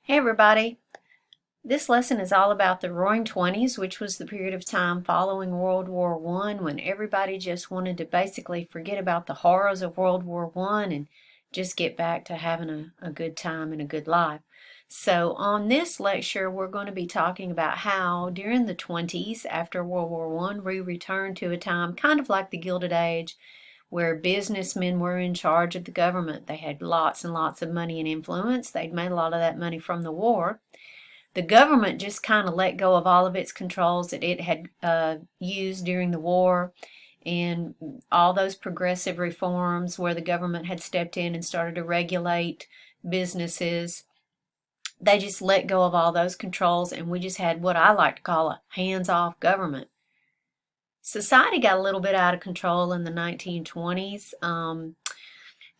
Hey everybody, this lesson is all about the Roaring Twenties, which was the period of time following World War One when everybody just wanted to basically forget about the horrors of World War One and just get back to having a good time and a good life. So on this lecture, we're going to be talking about how during the 20s after World War One, we returned to a time kind of like the Gilded Age where businessmen were in charge of the government. They had lots and lots of money and influence. They'd made a lot of that money from the war. The government just kind of let go of all of its controls that it had used during the war, and all those progressive reforms where the government had stepped in and started to regulate businesses. They just let go of all those controls, and we just had what I like to call a hands-off government. Society got a little bit out of control in the 1920s.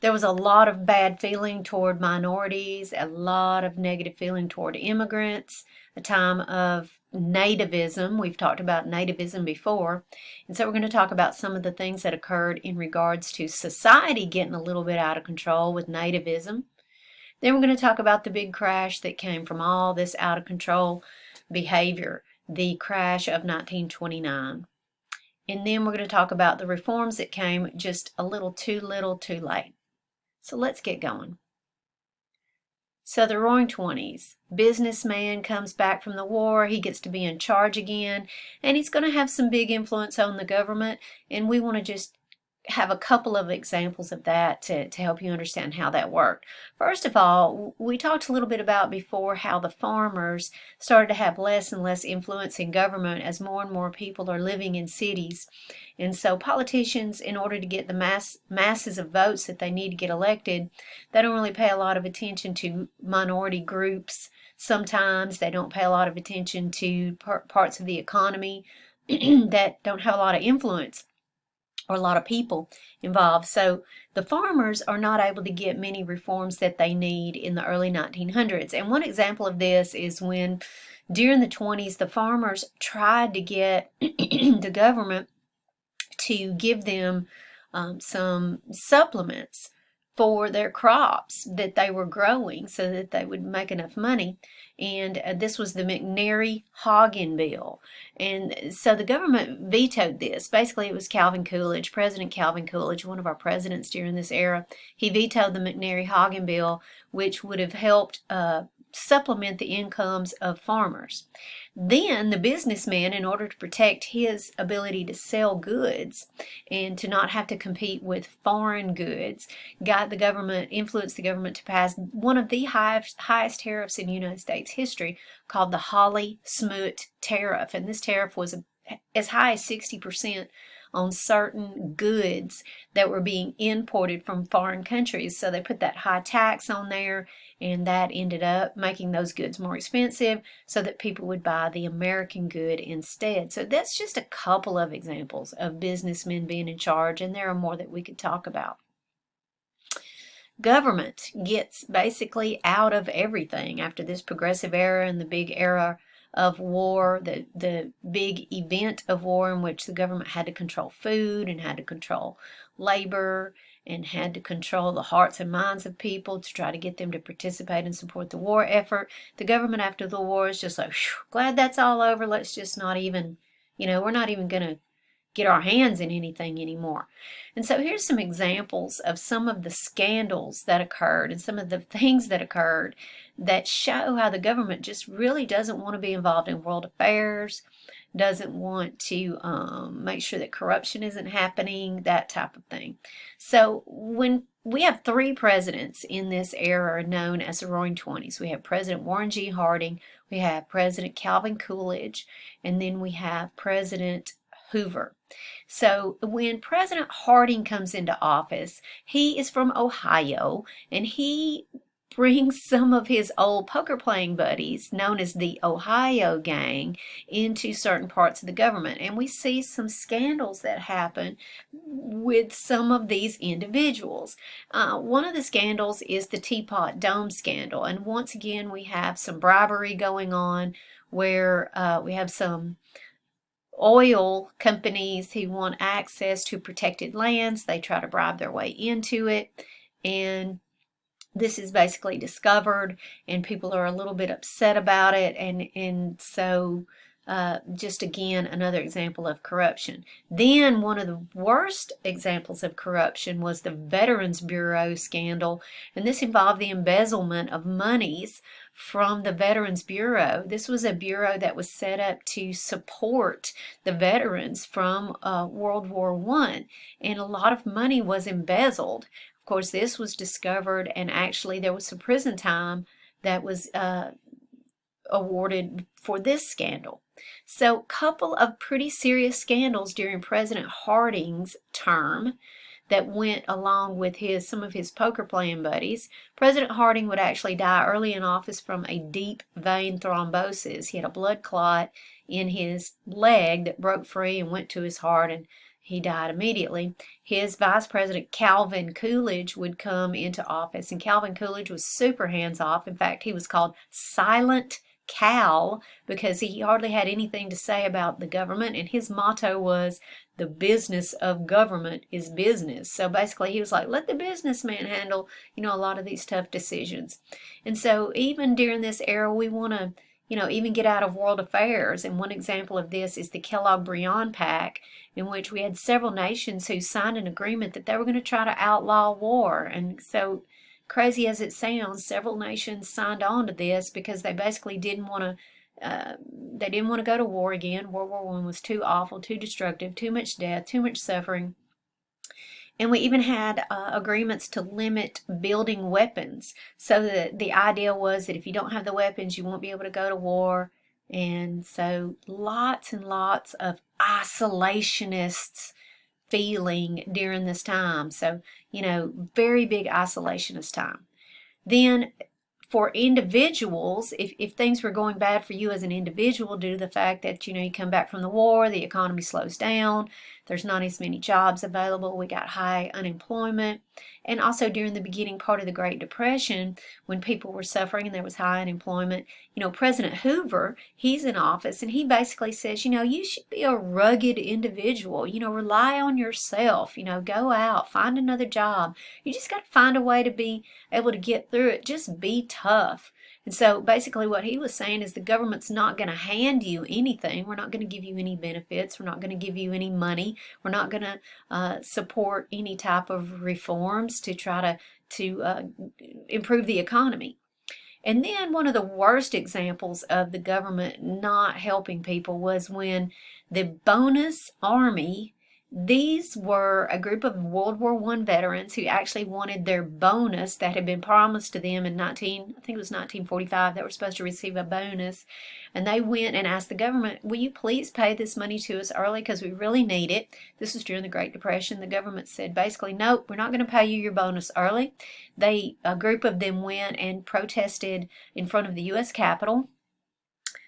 There was a lot of bad feeling toward minorities, a lot of negative feeling toward immigrants, a time of nativism. We've talked about nativism before. And so we're going to talk about some of the things that occurred in regards to society getting a little bit out of control with nativism. Then we're going to talk about the big crash that came from all this out of control behavior, the crash of 1929. And then we're going to talk about the reforms that came just a little too late. So let's get going. So the Roaring Twenties. Businessman comes back from the war. He gets to be in charge again, and he's going to have some big influence on the government. And we want to just have a couple of examples of that to help you understand how that worked. First of all, we talked a little bit about before how the farmers started to have less and less influence in government as more and more people are living in cities. And so politicians, in order to get the masses of votes that they need to get elected, they don't really pay a lot of attention to minority groups. Sometimes they don't pay a lot of attention to parts of the economy that don't have a lot of influence or a lot of people involved. So the farmers are not able to get many reforms that they need in the early 1900s. And one example of this is when during the 20s, the farmers tried to get the government to give them some supplements for their crops that they were growing so that they would make enough money. And this was the McNary-Hagen bill. And so the government vetoed this. Basically, it was Calvin Coolidge, President Calvin Coolidge, one of our presidents during this era. He vetoed the McNary-Hagen bill, which would have helped supplement the incomes of farmers. Then the businessman, in order to protect his ability to sell goods and to not have to compete with foreign goods, influenced the government to pass one of the highest tariffs in United States history, called the Hawley-Smoot tariff. And this tariff was as high as 60% on certain goods that were being imported from foreign countries. So they put that high tax on there, and that ended up making those goods more expensive so that people would buy the American good instead. So that's just a couple of examples of businessmen being in charge, and there are more that we could talk about. Government gets basically out of everything after this progressive era and the big era of war, the big event of war in which the government had to control food and had to control labor and had to control the hearts and minds of people to try to get them to participate and support the war effort. The government after the war is just like, glad that's all over. Let's just not even, we're not even going to get our hands in anything anymore. And so here's some examples of some of the scandals that occurred and some of the things that occurred that show how the government just really doesn't want to be involved in world affairs, doesn't want to make sure that corruption isn't happening, that type of thing. So when we have three presidents in this era known as the Roaring Twenties. We have President Warren G. Harding, we have President Calvin Coolidge, and then we have President Hoover. So when President Harding comes into office, he is from Ohio, and he brings some of his old poker playing buddies, known as the Ohio Gang, into certain parts of the government. And we see some scandals that happen with some of these individuals. One of the scandals is the Teapot Dome scandal. And once again, we have some bribery going on where we have some oil companies who want access to protected lands. They try to bribe their way into it, and this is basically discovered, and people are a little bit upset about it, and so just again another example of corruption. Then one of the worst examples of corruption was the Veterans Bureau scandal, and this involved the embezzlement of monies from the Veterans Bureau. This was a bureau that was set up to support the veterans from World War I, and a lot of money was embezzled. Of course, this was discovered, and actually there was some prison time that was awarded for this scandal. So, a couple of pretty serious scandals during President Harding's term that went along with some of his poker playing buddies. President Harding would actually die early in office from a deep vein thrombosis. He had a blood clot in his leg that broke free and went to his heart, and he died immediately. His vice president, Calvin Coolidge, would come into office, and Calvin Coolidge was super hands-off. In fact, he was called Silent Cal because he hardly had anything to say about the government, and his motto was, the business of government is business. So basically he was like, let the businessman handle, a lot of these tough decisions. And so even during this era, we want to, even get out of world affairs. And one example of this is the Kellogg-Briand Pact, in which we had several nations who signed an agreement that they were going to try to outlaw war. And so, crazy as it sounds, several nations signed on to this because they basically didn't want to go to war again. World War I was too awful, too destructive, too much death, too much suffering. And we even had agreements to limit building weapons. So the idea was that if you don't have the weapons, you won't be able to go to war. And so lots and lots of isolationists feeling during this time. So, very big isolationist time. Then for individuals, if things were going bad for you as an individual due to the fact that, you come back from the war, the economy slows down, there's not as many jobs available, we got high unemployment, and also during the beginning part of the Great Depression, when people were suffering and there was high unemployment, President Hoover, he's in office, and he basically says, you should be a rugged individual, rely on yourself, go out, find another job. You just got to find a way to be able to get through it. Just be tough. And so basically what he was saying is the government's not going to hand you anything. We're not going to give you any benefits. We're not going to give you any money. We're not going to support any type of reforms to try to improve the economy. And then one of the worst examples of the government not helping people was when the bonus army, these were a group of World War I veterans who actually wanted their bonus that had been promised to them in I think it was 1945, they were supposed to receive a bonus. And they went and asked the government, will you please pay this money to us early because we really need it. This was during the Great Depression. The government said basically, nope, we're not going to pay you your bonus early. A group of them went and protested in front of the U.S. Capitol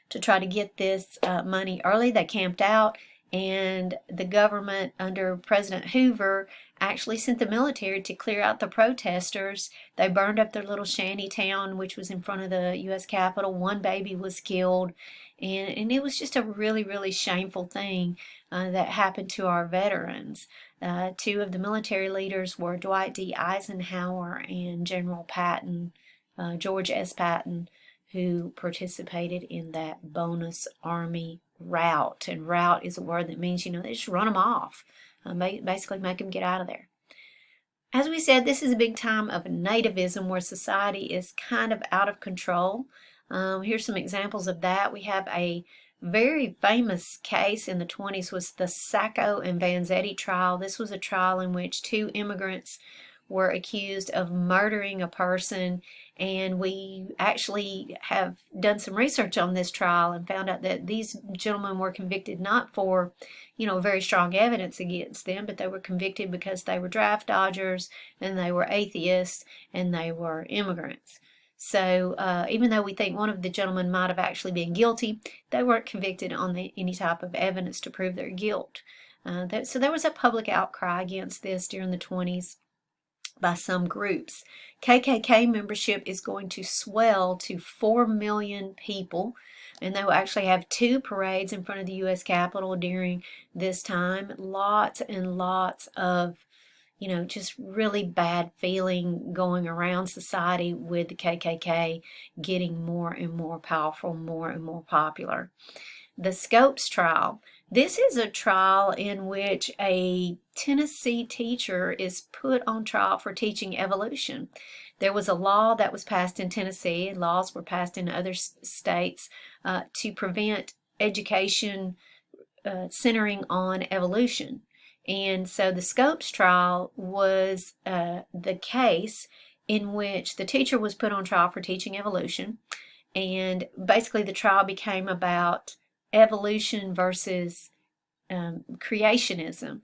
to try to get this money early. They camped out, and the government under President Hoover actually sent the military to clear out the protesters. They burned up their little shanty town, which was in front of the U.S. Capitol. One baby was killed, and it was just a really, really shameful thing that happened to our veterans. Two of the military leaders were Dwight D. Eisenhower and General Patton, George S. Patton, who participated in that bonus army rout. And rout is a word that means, they just run them off, basically make them get out of there. As we said, this is a big time of nativism where society is kind of out of control. Here's some examples of that. We have a very famous case in the 20s was the Sacco and Vanzetti trial. This was a trial in which two immigrants were accused of murdering a person, and we actually have done some research on this trial and found out that these gentlemen were convicted not for, very strong evidence against them, but they were convicted because they were draft dodgers and they were atheists and they were immigrants. So even though we think one of the gentlemen might have actually been guilty, they weren't convicted on any type of evidence to prove their guilt. So there was a public outcry against this during the 20s. By some groups. KKK membership is going to swell to 4 million people, and they will actually have 2 parades in front of the U.S. Capitol during this time. Lots and lots of, just really bad feeling going around society with the KKK getting more and more powerful, more and more popular. The Scopes trial. This is a trial in which a Tennessee teacher is put on trial for teaching evolution. There was a law that was passed in Tennessee, and laws were passed in other states to prevent education centering on evolution. And so the Scopes trial was the case in which the teacher was put on trial for teaching evolution. And basically, the trial became about evolution versus creationism.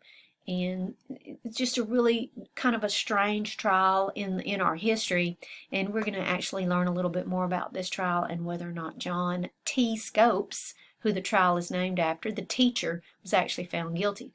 And it's just a really kind of a strange trial in our history. And we're going to actually learn a little bit more about this trial and whether or not John T. Scopes, who the trial is named after, the teacher, was actually found guilty.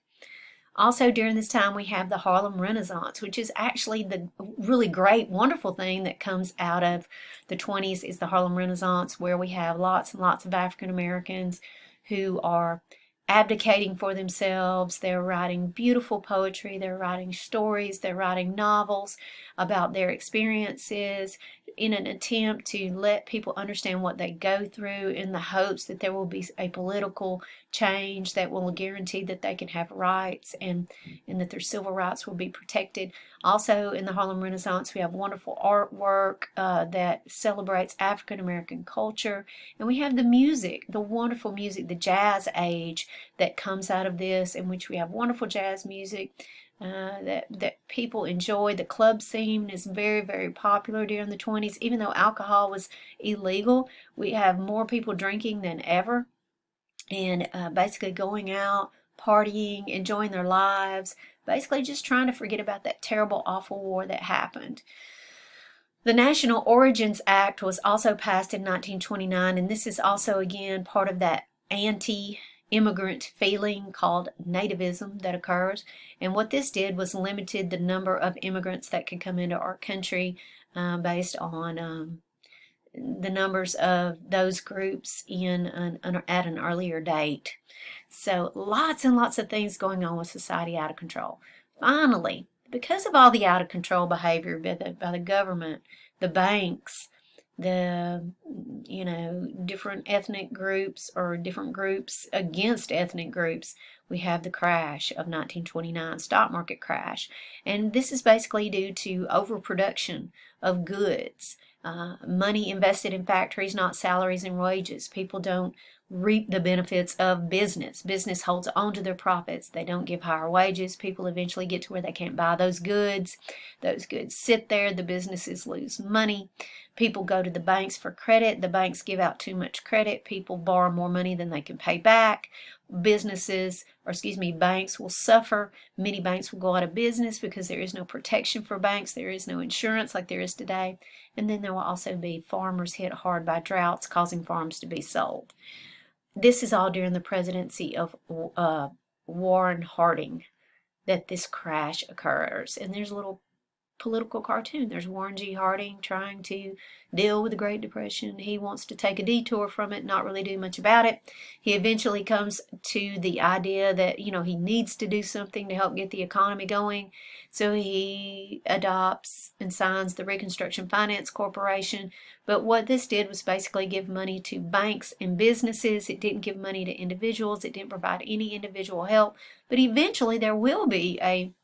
Also, during this time, we have the Harlem Renaissance, which is actually the really great, wonderful thing that comes out of the 20s is the Harlem Renaissance, where we have lots and lots of African Americans who are abdicating for themselves. They're writing beautiful poetry. They're writing stories. They're writing novels about their experiences in an attempt to let people understand what they go through in the hopes that there will be a political change that will guarantee that they can have rights and that their civil rights will be protected. Also, in the Harlem Renaissance, we have wonderful artwork that celebrates African American culture. And we have the music, the wonderful music, the jazz age that comes out of this, in which we have wonderful jazz music that people enjoy. The club scene is very, very popular during the 20s. Even though alcohol was illegal, we have more people drinking than ever and basically going out, partying, enjoying their lives, basically just trying to forget about that terrible, awful war that happened. The National Origins Act was also passed in 1929, and this is also, again, part of that anti-immigrant feeling called nativism that occurs. And what this did was limited the number of immigrants that could come into our country based on the numbers of those groups at an earlier date. So lots and lots of things going on with society out of control. Finally, because of all the out of control behavior by the government, the banks, the different ethnic groups or different groups against ethnic groups, we have the crash of 1929, stock market crash. And this is basically due to overproduction of goods. Money invested in factories, not salaries and wages. People don't reap the benefits of business. Business holds on to their profits. They don't give higher wages. People eventually get to where they can't buy those goods. Those goods sit there. The businesses lose money. People go to the banks for credit. The banks give out too much credit. People borrow more money than they can pay back. Banks will suffer. Many banks will go out of business because there is no protection for banks. There is no insurance like there is today. And then there will also be farmers hit hard by droughts, causing farms to be sold. This is all during the presidency of Warren Harding that this crash occurs. And there's a little political cartoon. There's Warren G. Harding trying to deal with the Great Depression. He wants to take a detour from it, not really do much about it. He eventually comes to the idea that, he needs to do something to help get the economy going. So he adopts and signs the Reconstruction Finance Corporation. But what this did was basically give money to banks and businesses. It didn't give money to individuals. It didn't provide any individual help. But eventually there will be a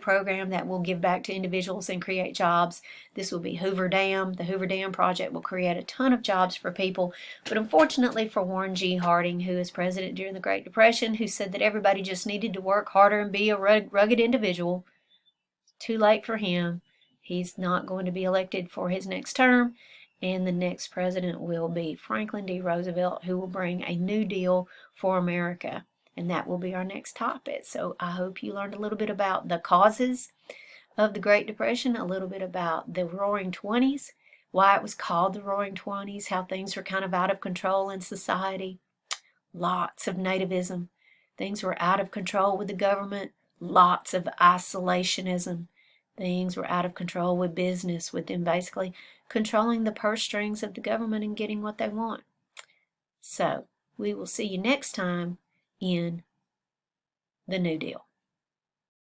program that will give back to individuals and create jobs. This will be Hoover Dam. The Hoover Dam project will create a ton of jobs for people. But unfortunately for Warren G. Harding, who was president during the Great Depression, who said that everybody just needed to work harder and be a rugged individual, too late for him. He's not going to be elected for his next term. And the next president will be Franklin D. Roosevelt, who will bring a New Deal for America. And that will be our next topic. So I hope you learned a little bit about the causes of the Great Depression, a little bit about the Roaring Twenties, why it was called the Roaring Twenties, how things were kind of out of control in society. Lots of nativism. Things were out of control with the government. Lots of isolationism. Things were out of control with business, with them basically controlling the purse strings of the government and getting what they want. So we will see you next time in the New Deal.